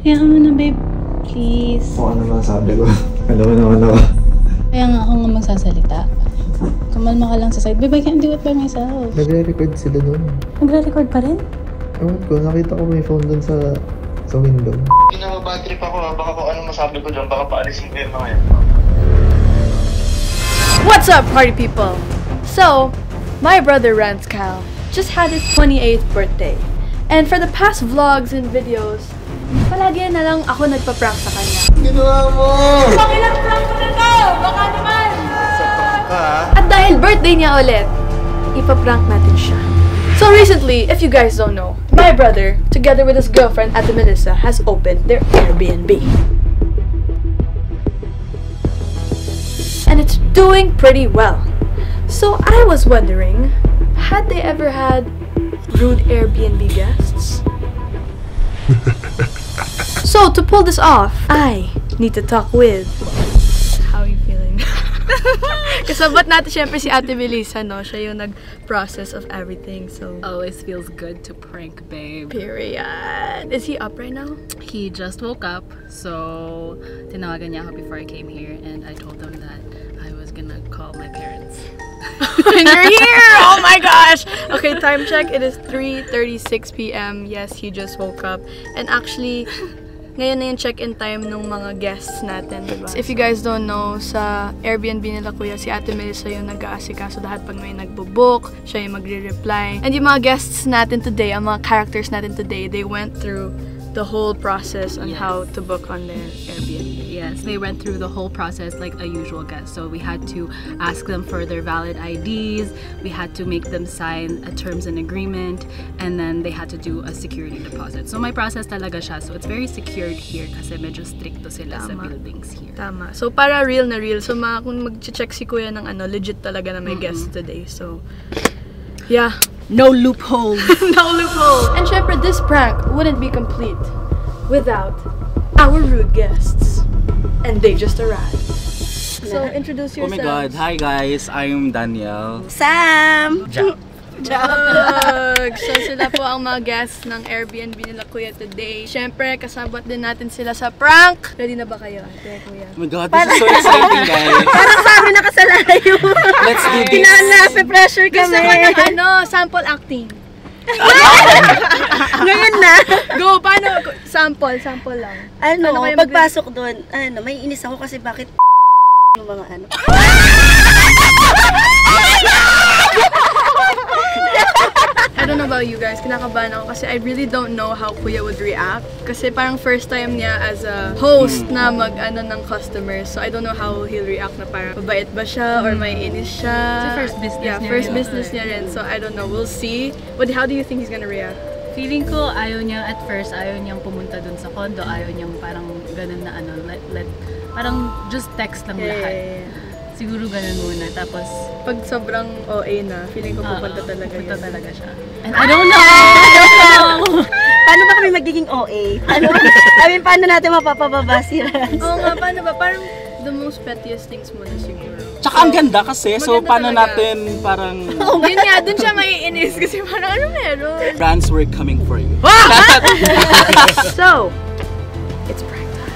Kaya mo na, babe. Please. O ano naman sabi ko. Alam mo naman ako. Kaya nga ako nga magsasalita. Kumalma ka lang sa side. Babe, I can't do it by myself. Nagre-record sila doon. Nagre-record pa rin? Ewan ko, nakita ko may phone doon sa window. Bad trip ako ha. Baka kung anong masabi ko dyan, baka paalisin ko yung mga yan. What's up, party people? So, my brother Ranskal just had his 28th birthday. And for the past vlogs and videos, palagi na lang ako nagpa-prank sa kanya. Ginawa mo! Pakilang prank ko na to! Baka naman! Sa prank ka ha? At dahil birthday niya ulit, ipaprank natin siya. So recently, if you guys don't know, my brother, together with his girlfriend Ate Melissa, has opened their Airbnb. And it's doing pretty well. So I was wondering, had they ever had rude Airbnb guests? So to pull this off, I need to talk with... How are you feeling? Kasabot natin syempre si Ate Melissa, no? Siya yung nag-process of everything, so... Always feels good to prank, babe. Period. Is he up right now? He just woke up, so tinawagan niya ako before I came here, and I told him that I was gonna call my parents. And you're here! Oh my gosh! Okay, time check. It is 3:36 p.m. Yes, he just woke up. And actually, ngayon na yung check-in time ng mga guests natin, diba? If you guys don't know, sa Airbnb nila kuya, si Ate Melissa yung nag-aasikaso lahat pag may nagbo-book, siya yung magre-reply. And yung mga guests natin today, ang mga characters natin today, they went through the whole process on how to book on their Airbnb. Yes, they went through the whole process like a usual guest. So we had to ask them for their valid IDs, we had to make them sign a terms and agreement, and then they had to do a security deposit. So may process talaga siya. So it's very secured here kasi medyo stricto sila sa buildings here. Tama. So para real na real. So kung mag-check si kuya ng ano, legit talaga na may guests today. So yeah. No loopholes. No loophole. And syempre, this prank wouldn't be complete without our rude guests. And they just arrived. So introduce yourselves. Oh my god, hi guys, I'm Daniel. Sam! Jack. Jug! So sila po ang mga guests ng Airbnb nila kuya today. Syempre, kasabot din natin sila sa prank. Ready na ba kayo, ate, kuya? Oh my god, this is so exciting guys. Parang sa amin nakasalayo. Let's do this. Pinana-pressure Gusto kami. ko ng ano, sample acting. Ngayon na. Go, paano? Sample lang. Ano kayo pagpasok doon, may inis ako kasi bakit yung mga ano. I don't know about you guys, kinakabahan ako kasi I really don't know how kuya would react. Kasi parang first time niya as a host na mag-ano ng customers. So I don't know how he'll react na parang mabait ba siya or may inis siya. It's first business niya. Yeah, first business niya rin. So I don't know, we'll see. But how do you think he's gonna react? Feeling ko ayaw niya at first, ayaw niyang pumunta dun sa condo, ayaw niyang parang ganun na ano, parang just text lang lahat. Yeah. Siguro ganun muna, tapos Pag sobrang OA na, feeling ko pupunta talaga pupunta yun. talaga siya. And I don't know! Paano ba kami magiging OA? Paano natin mapapababa si Rans? Oo nga, paano ba? Parang the most pettiest things muna siguro. Tsaka ang ganda kasi, so Maganda paano talaga. natin parang... Yun nga, dun siya maiinis kasi parang ano meron? Brands, we're coming for you. So, it's prank time.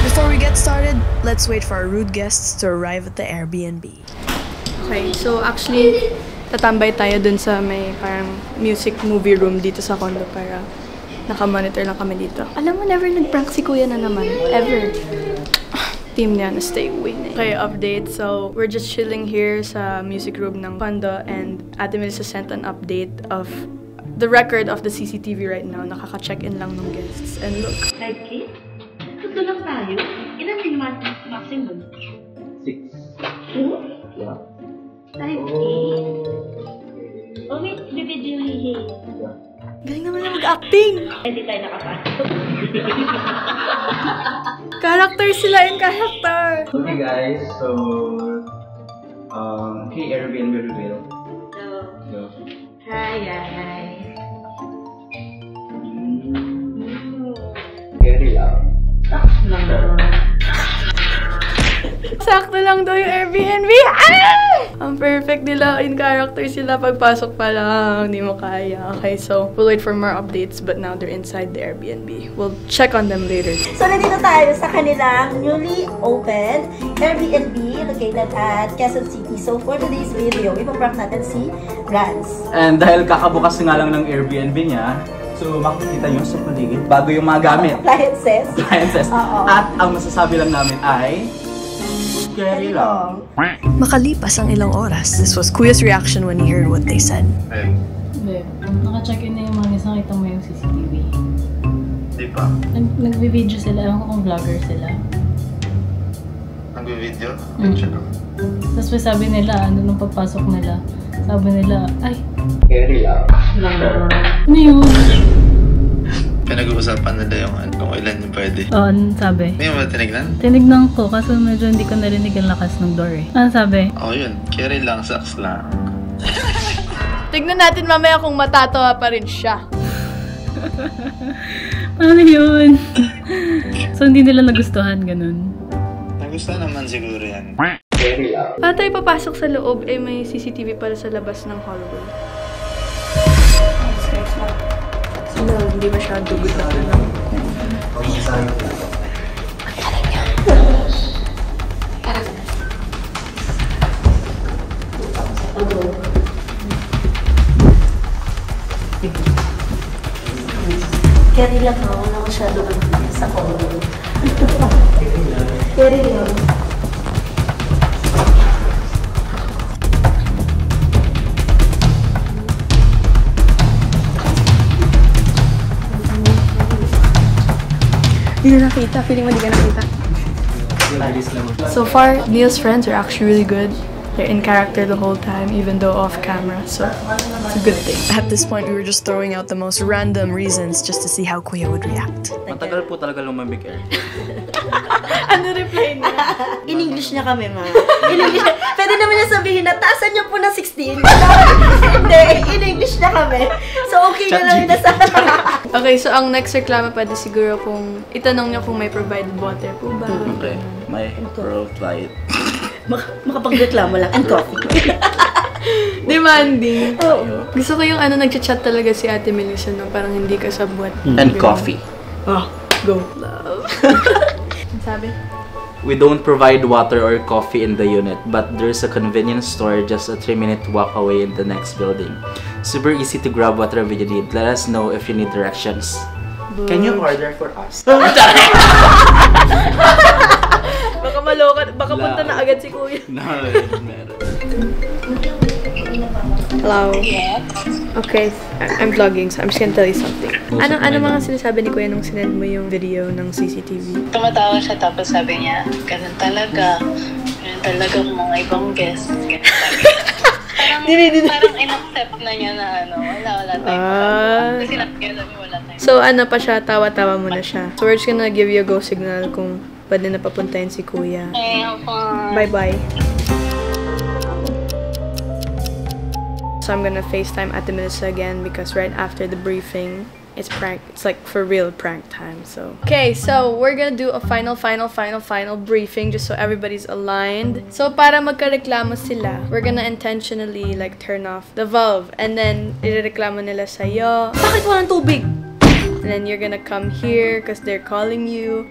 Before we get started, let's wait for our rude guests to arrive at the Airbnb. Okay, so actually, tatambay tayo dun sa may parang music movie room dito sa condo para naka-monitor lang kami dito. Alam mo, never nag-prank si kuya na naman. Ever. Team Niana, stay winning. Okay, update. So, we're just chilling here sa music room ng condo and Ate Melissa sent an update of the record of the CCTV right now. Nakaka-check-in lang ng guests. And look. Like kiss? Gusto lang tayo? Ilan yung maximum? 6. 2? Yeah. 5K? Oh, wait, bibidyo hihi. Galing naman na mag-acting! Hindi tayo nakapasok. Character sila in character! Okay guys, so... okay, Airbnb reveal. So, hi. Very loud. Sakto lang daw yung Airbnb! Ah! Ang perfect nila, in character sila. Pagpasok pa lang, hindi mo kaya. Okay, so we'll wait for more updates, but now they're inside the Airbnb. We'll check on them later. So, nandito tayo sa kanilang newly opened Airbnb located at Quezon City. So, for today's video, ipaprank natin si Rans. And dahil kakabukas nga lang ng Airbnb niya, so makikita nyo sa paligid bago yung mga gamit. Appliances. At ang masasabi lang namin ay scary lang. Makalipas ang ilang oras, this was Kuya's reaction when he heard what they said. Babe, naka-check-in na yung mga nisa. Nakita mo yung CCTV. Di pa. Nagbe-video sila. Ewan ko kung vlogger sila. Nagbe-video? Check ako. Tapos may sabi nila, nung pagpasok nila, sabi nila, ay, Scary lang. ano yun? Pinag-uusapan nila yung kung ilan yung pwede. Oo, ano sabi? Hindi mo ba tinignan? Tinignan ko kasi medyo hindi ko narinig ang lakas ng door eh. Ano sabi? Oo yun. Scary lang, sucks lang. Tignan natin mamaya kung matatawa pa rin siya. Ano yun? So hindi nila nagustuhan, ganun. Nagustuhan naman siguro yan. Paano tayo papasok sa loob, eh may CCTV pala sa labas ng hallway. Sila, hindi masyado good na lang. Carry lang ako. Wala masyado sa condo. Carry lang. Hindi na nakita. Feeling mo di ka nakita. So far, Neil's friends are actually really good. They're in character the whole time, even though off camera. So, it's a good thing. At this point, we were just throwing out the most random reasons just to see how Kuya would react. Matagal po talaga lumamig eh. Ano reply niya? In English na kami, ma. In English. Pwede naman niya sabihin na, taasan niyo po ng 16. Hindi, in English na kami. So, okay na lang yun na sa... Okay, so ang next reklamo pwede siguro kung itanong niyo kung may provided water po ba? Okay, may provide. Makapagreklamo lang. And coffee. Demanding. Gusto ko yung nagchat-chat talaga si Ate Melissa no, parang hindi ka sabwat. And coffee. Oh, go. Love. Sabi? We don't provide water or coffee in the unit, but there's a convenience store just a 3-minute walk away in the next building. Super easy to grab whatever you need. Let us know if you need directions. Can you order for us? Baka maloka, baka punta na agad si Kuya. Hello? Okay, I'm vlogging, so I'm just gonna tell you something. Ano mga sinasabi ni Kuya nung sinend mo yung video ng CCTV? Tumatawa siya tapos sabi niya, ganun talaga ang mga ibang guests. Ganun talaga. Parang in-accept na niya na wala tayo. Kasi sabi wala tayo. So pa siya, tawa-tawa mo na siya. So we're just gonna give you a go signal kung pwede na papuntahin si Kuya. Okay, have fun. Bye-bye. So I'm gonna FaceTime Ate Melissa again because right after the briefing, it's like for real prank time. So okay, so we're gonna do a final briefing just so everybody's aligned. So para magkareklamo sila, we're gonna intentionally like turn off the valve and then irereklamo nila sa'yo, bakit walang tubig? And then you're gonna come here because they're calling you,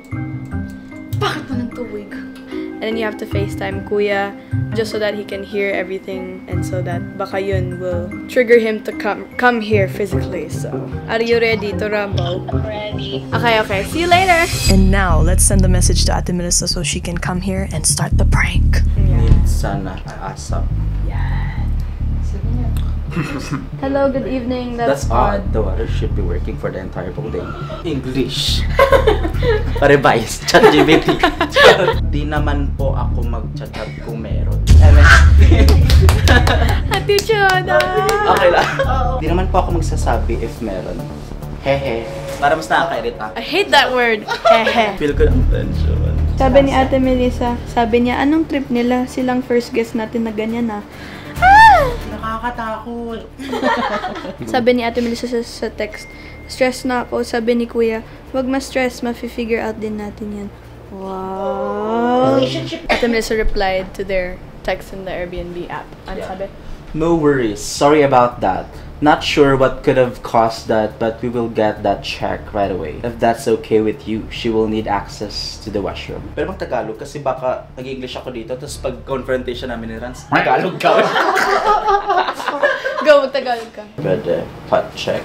bakit walang tubig? And then you have to FaceTime Kuya just so that he can hear everything and so that baka yun will trigger him to come here physically. So, are you ready to rumble? I'm ready. Okay. See you later! And now, let's send a message to Ate Melissa so she can come here and start the prank. Sana asap. Hello, good evening. That's odd. The water should be working for the entire building. English. Revise. ChatGPT. Di naman po ako mag-chat kung meron. Ate Chona! Okay lang. Di naman po ako magsasabi if meron. Hehe. Para mas nakaka-irita. I hate that word. Hehe. Feel ko ng tension. Sabi ni Ate Melissa, sabi niya, anong trip nila? Silang first guest natin na ganyan na. Nakakatakot. Sabi ni Ate Melissa sa text, stress na ako. Sabi ni Kuya, wag ma-stress, ma-figure out din natin yan. Wow. Ate Melissa replied to their text in the Airbnb app. Ano sabi? No worries. Sorry about that. Not sure what could have caused that, but we will get that check right away. If that's okay with you, she will need access to the washroom. Pero mag-Tagalog kasi baka nag-English ako dito, tapos pag confrontation namin ni Rans, Tagalog ka. Go, mag-Tagalog ka. Pwede, pot check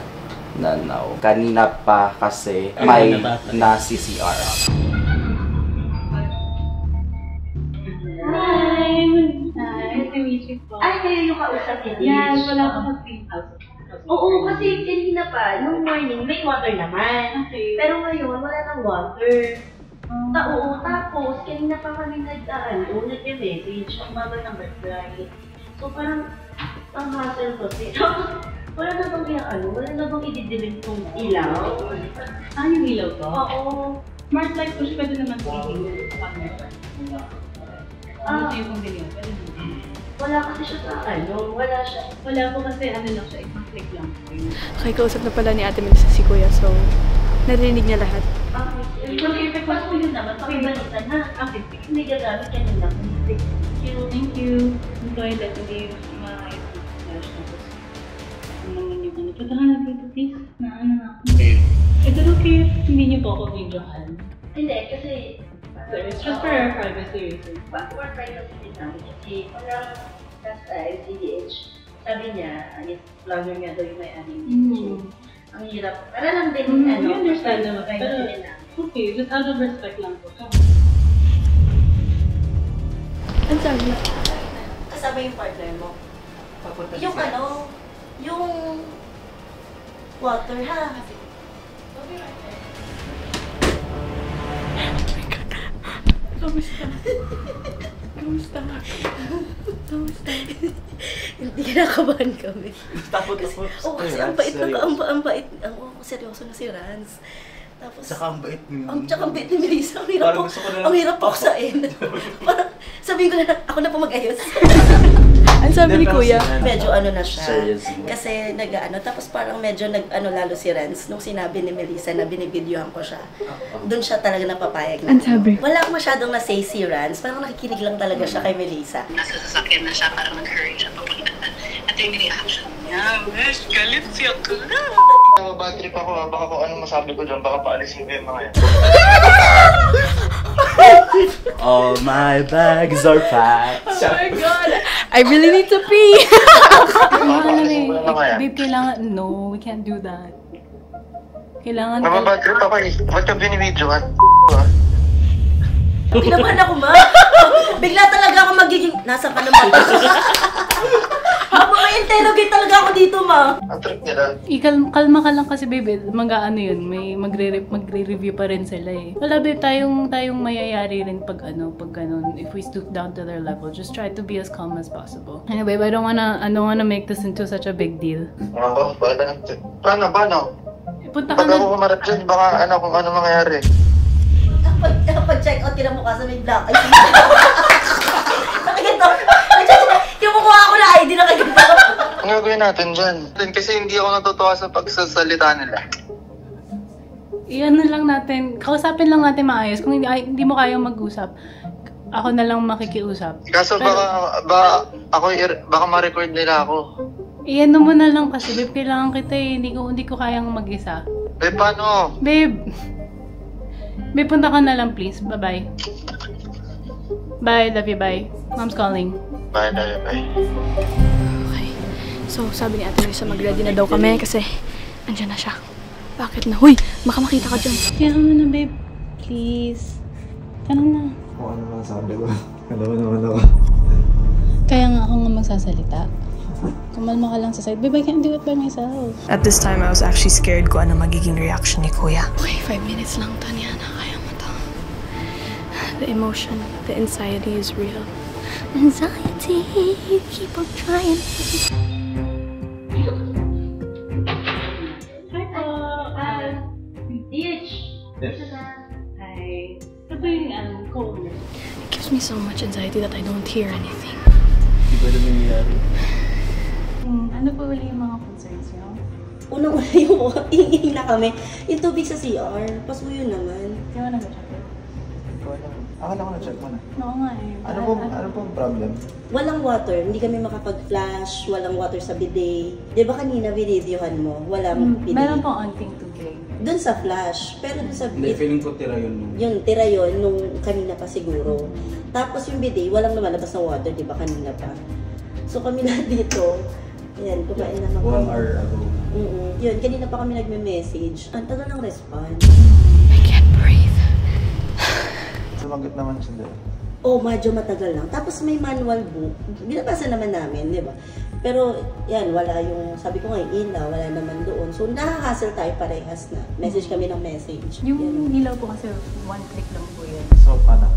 na now. Kanina pa kasi may na CCR. Nice to meet you po. Ay, kayo yung kausap niya. Yes, wala akong mag-greenhouse. Oo, kasi kanina pa, nung morning, may water naman. Okay. Pero ngayon, wala nang water. Oo, tapos, kanina pa kami nag-message, umaga ng birthday. So, parang, ang hassle kasi. Wala na bang wala na bang ididilim kong ilaw? Yung ilaw to? Oo. Smart light push, pwede naman po yung camera. Ito yung pang-video, pwede naman. Wala kasi siya sa wala siya. Wala po kasi lang siya, isang click lang po yun. Okay, kausap na pala ni Ate Melissa si Kuya, so narinig niya lahat. Okay, pas mo yun naman, pakibalitan na. Okay, Hindi gagamit kanina. thank you. Yung toilet, hindi ma-flash na po. Ano naman yung punta ka na dito, please. Na ako. Is it okay if hindi niyo po ako videohan? Hindi, kasi So, it's just for our privacy reasons. for privacy din namin. Kasi parang LCDH, sabi niya, vlogger nga daw yung may-aning. Ang hirap. Para lang din, We understand naman. privacy Pero, din namin. okay, just out of respect lang po. Ang sabi? Kasama yung partner mo. Yung yung water ha. Kamusta? Kamusta? Kamusta? Hindi kinakabahan kami. Tapos, Kasi ang bait, seryoso na si Rans. Tapos, Tsaka ang bait ni Tsaka ang bait ni Melissa. Ang hirap po kusain. Parang sabihin ko na, ako na po mag-ayos. Ang sabi ni Kuya? Medyo na siya. Serious. Kasi tapos parang medyo lalo si Renz nung sinabi ni Melissa na binibidyohan ko siya. Doon siya talaga napapayag na. Ang sabi? Wala akong masyadong na-say si Renz. Parang nakikinig lang talaga siya kay Melissa. Nasa sasakyan na siya para mag-hurry siya papunta. At yung reaction niya, Wesh, galit siya ko na. Bad trip ako, baka kung anong masabi ko dyan, baka paalisin ko yung mga yan. All my bags are packed. Oh my God! I really need to pee! Babe, kailangan, no, we can't do that. Kailangan Mababad trip ako eh. Ba't ka binibidyohan? Pinabahan ako, ma. Bigla talaga ako magiging, nasa ka naman. Mag-interrogate talaga ako dito, ma. Ang trip nila. Kalma ka lang kasi, babe. Yun, may magre-review pa rin sila eh. Wala, babe, tayong mayayari rin pag ganun. If we stoop down to their level, just try to be as calm as possible. Anyway, I don't wanna make this into such a big deal. Oo, paano? Punta ka Pag ako na. kumarap dyan, baka kung ano mangyayari. Pag-check out, kinamuka sa may black. Ay, nakaganto. Yung mukha ako na ID na kaganto. Ang gagawin natin dyan? Kasi hindi ako natutuwa sa pagsasalita nila. Iyan na lang natin, kausapin lang natin maayos. Kung hindi mo kayang mag-usap, ako na lang makikiusap. Kaso baka ma-record nila ako. Iyan mo na lang kasi, babe, kailangan kita eh. Hindi ko kayang mag-isa. Paano? Babe, punta ka na lang please. Bye-bye. Bye, love you, bye. Mom's calling. Bye. Okay. So, sabi ni Ate Melissa, mag-ready na daw kami kasi andyan na siya. Bakit na? Huy! Baka makita ka dyan. Kaya na, babe. Please. Ano na? Kung ano man sabi ko. Alam mo naman ako. Kaya nga ako nga magsasalita. Kumalma ka lang sa side. Babe, I can't do it by myself. At this time, I was actually scared kung ano magiging reaction ni Kuya. Okay, 5 minutes lang to, Niana. Kaya mo to. The emotion, the anxiety is real. Anxiety, keep on trying. Hi po. Ditch. Hi. Ito po yung co-owner. It gives me so much anxiety that I don't hear anything. Di ba na nangyayari? Ano po ulit yung mga concerns niyo? Unang-una yung iingin na kami. Yung tubig sa CR, pasuyo naman. Di ba nag-check? Akala ko na-check mo na. Oo nga eh. Ano pong problem? Walang water, hindi kami makapag-flash, walang water sa bidet. Di ba kanina binidyohan mo? Walang bidet. Meron pong onting tubig. Doon sa flash, pero doon sa Hindi, feeling ko tira yun. tira yun nung kanina pa siguro. Tapos yung bidet, walang lumalabas na water, di ba kanina pa? So kami na dito, ayan, kumain naman kami. 1 hour ago. Yun, kanina pa kami nagme-message. Ang tagal ng response. I can't breathe. Sumagot naman siya doon. Oh, medyo matagal lang. Tapos may manual book. Binabasa naman namin, di ba? Pero, yan, wala yung, sabi ko nga, ilaw, wala naman doon. So, nakaka-hassle tayo parehas na. Message kami ng message. Yung ilaw po kasi 1 click lang po yan. So, paano?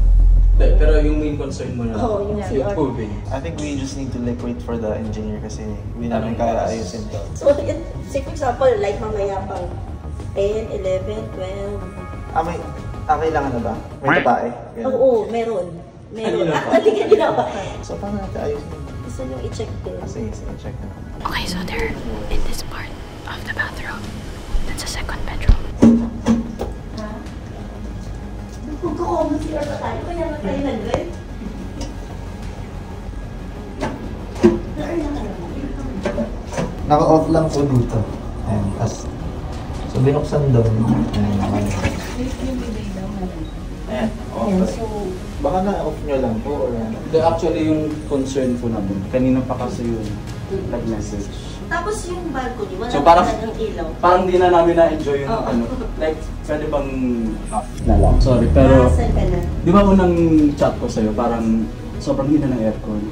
Pero yung main concern mo na yung CR. tubig. I think we just need to like wait for the engineer kasi hindi namin kaya ayusin to. So, yan, say for example, like mamaya pang 10, 11, 12. Kailangan na ba? May babae? Oo, meron. Kanina pa. Kanina pa. So, paano natin ayusin? Gusto nyo i-check din. Sige, check na. Okay, so they're in this part of the bathroom. That's a second bedroom. Kung CR pa tayo, kaya na tayo nag-drive. Naka-off lang po dito. Ayan, so binuksan doon. Ayan, off. Baka na-off nyo lang po or ano? Actually, yung concern po namin, kanina pa kasi yung nag-message. Tapos yung balcony, wala So, parang- ng ilaw. Parang di na namin na-enjoy yung like, pwede bang off na lang. Sorry, pero Saan ka na? di ba unang chat ko sa'yo, parang sobrang hina ng aircon.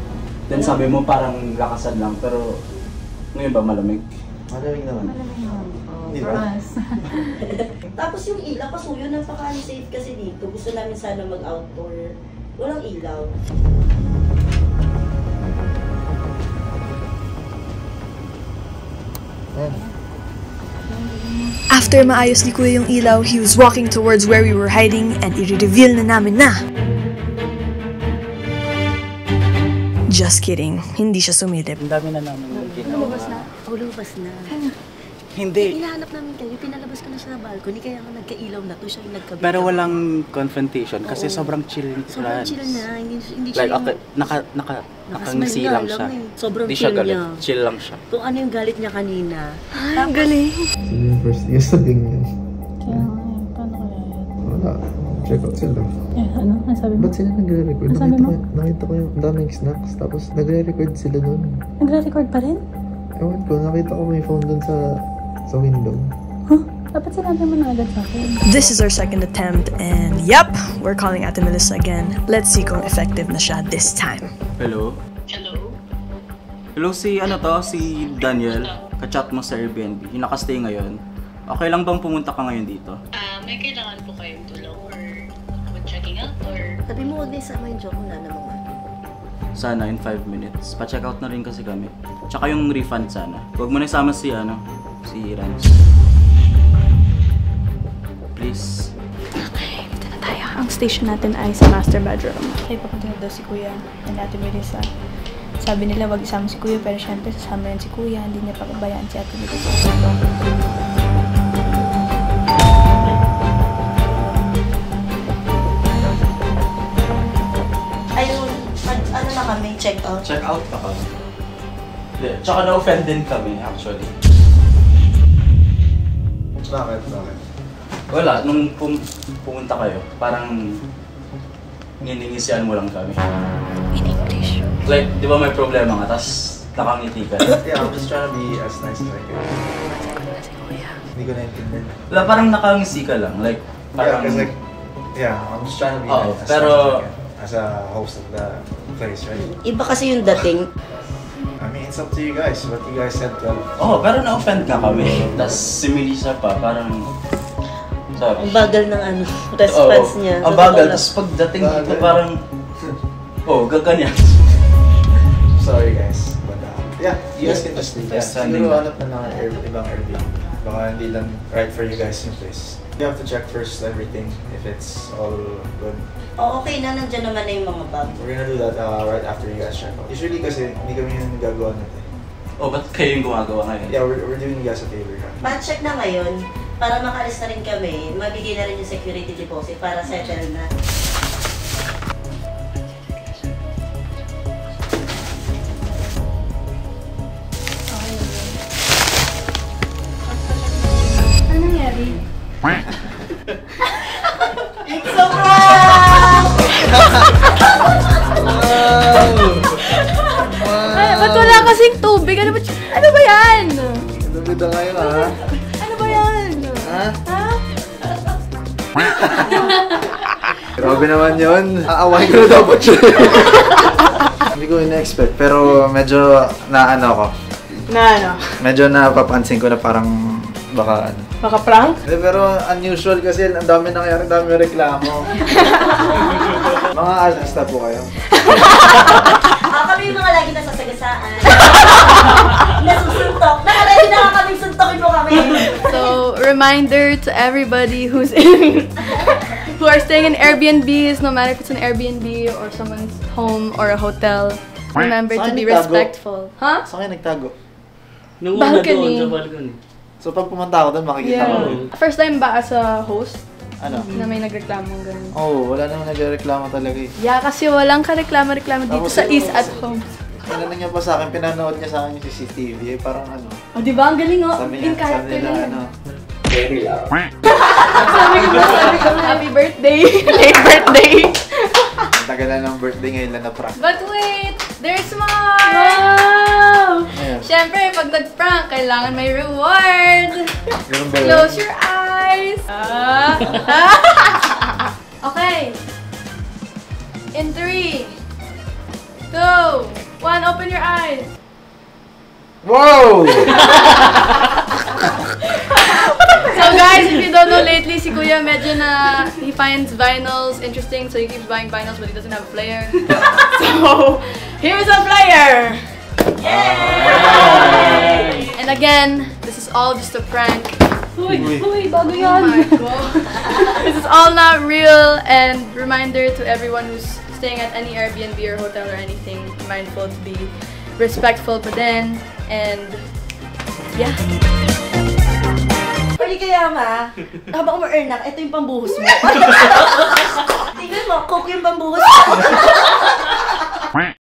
Then sabi mo parang lakasan lang, pero ngayon ba malamig? Malamig naman. Di For ba? us. Tapos yung ilaw, pasuyo, napaka-safe kasi dito. Gusto namin sana mag-outdoor. Walang ilaw. After maayos ni Kuya yung ilaw, he was walking towards where we were hiding and i-reveal na namin na. Just kidding, hindi siya sumilip. Ang dami na namin ginawa. Lumabas na. Hindi. Hinahanap namin kayo, pinalabas ko na siya sa balcony, kaya nga nagka-ilaw na to, siya yung nagkabit. Pero walang confrontation kasi Oo. sobrang chill ni Sobrang Franz. chill na, hindi Like, siya okay, nakangisi nakasmile lang nga siya. lang eh. Sobrang Hindi siya chill galit, niya. chill lang siya. Kung ano yung galit niya kanina. Ay, ang galing. So yung first year sa ganyan. Kaya nga eh, paano kaya yan? Wala. Check out sila. Ano? Ang sabi mo? Ba't sila nagre-record? Ang sabi mo? Nakita ko yung daming snacks. Tapos nagre-record sila dun. Nagre-record pa rin? Ewan ko, nakita ko may phone dun sa window. Huh? Dapat sinabi mo na agad sa akin. This is our second attempt and yep, we're calling Ate Melissa again. Let's see kung effective na siya this time. Hello? Hello? Hello, si Daniel. Ka-chat mo sa Airbnb. Yung nakastay ngayon. Okay lang bang pumunta ka ngayon dito? May kailangan po kayong tulong or checking out or... Sabi mo, huwag na isama yung joke, wala naman. Sana in 5 minutes. Pa-check out na rin kasi kami. Tsaka yung refund sana. Huwag mo na isama si Rans. Please. Okay, dito na tayo. Ang station natin ay sa master bedroom. Okay, papunta na daw si Kuya and Ate Melissa. Sabi nila wag isama si Kuya, pero syempre sasama rin si Kuya. Hindi niya papabayaan si Ate Melissa. Ayun, ano na kami, check out. Check out pa kami. Tsaka na-offend din kami actually. Bakit? Wala, nung pumunta kayo, parang niningisian mo lang kami. In English. Like, di ba may problema nga, tas nakangiti ka. Yeah, I'm just trying to be as nice as I can. Hindi ko na-intindihan. Wala, parang nakangisi ka lang. Like, parang... I'm just trying to be Oo, as pero... nice as I can. As a host of the place, right? Iba kasi yung dating. I mean, it's up to you guys. What you guys said, well... Oo, pero na-offend nga kami. Tas si Melissa pa, parang... Sorry. Ang bagal ng response niya. Ang bagal, tas pagdating dito parang... gaganyan. Sorry guys. But yeah, you guys can just leave. Yes, Siguro hanap na ng ibang Airbnb. Baka hindi lang right for you guys yung place. You have to check first everything if it's all good. Okay na, nandiyan naman na yung mga bag. We're gonna do that right after you guys check out. Usually kasi hindi kami yung gagawa natin. Ba't kayo yung gumagawa ngayon? Yeah, we're doing you guys a favor. Pa-check na ngayon, para makalis na rin kami, mabigay na rin yung security deposit para settle na. It's a prank! Ay, ba't wala kasing tubig? Ano ba yan? Lubid na ngayon, ha? Ano ba yan? Ha? Grabe naman yun. Aawahin ko na dapat siya. Hindi ko ina-expect, pero medyo naano ko. Medyo napapansin ko na parang baka ano. Baka prank? Pero unusual kasi ang dami nangyari, dami reklamo. Mga artista po kayo. Kami yung mga lagi nasasagasaan. Nasusuntok. Nakaready na kami, suntokin mo kami. So, reminder to everybody who are staying in Airbnbs, no matter if it's an Airbnb or someone's home or a hotel, remember to be respectful. Huh? Saan kayo nagtago? Nung una Balcony. doon sa balcony. So pag pumunta ako doon, makikita ko. First time ba as a host Ano? na may nagreklamong ganun? Oh, wala namang nagreklamo talaga eh. Yeah, kasi walang kareklamo-reklamo dito sa East at Home. Ano niya pa sa akin, pinanood niya sa akin yung CCTV eh, parang ano. Oh, di ba? Ang galing oh. Sabi In niya, character sabi na nila yan. ano. Sabi ko, happy birthday. Late birthday. Ang tagal na ng birthday ngayon lang na prank. But wait, there's more! Wow! Siyempre, pag nag-prank, kailangan may reward. Ganun ba yun? Close your eyes. Okay. In 3, 2, 1, open your eyes. Wow! So guys, if you don't know lately, si Kuya medyo na, he finds vinyls interesting, so he keeps buying vinyls but he doesn't have a player. So, here's a player! Yay! And again, this is all just a prank. Uy, bago Oh yan. my God. This is all not real, and reminder to everyone who's staying at any Airbnb or hotel or anything, mindful to be respectful pa din, and yeah. Pwede kaya ma, habang ma-earn na, ito yung pambuhos mo. Tingnan mo, coke yung pambuhos mo.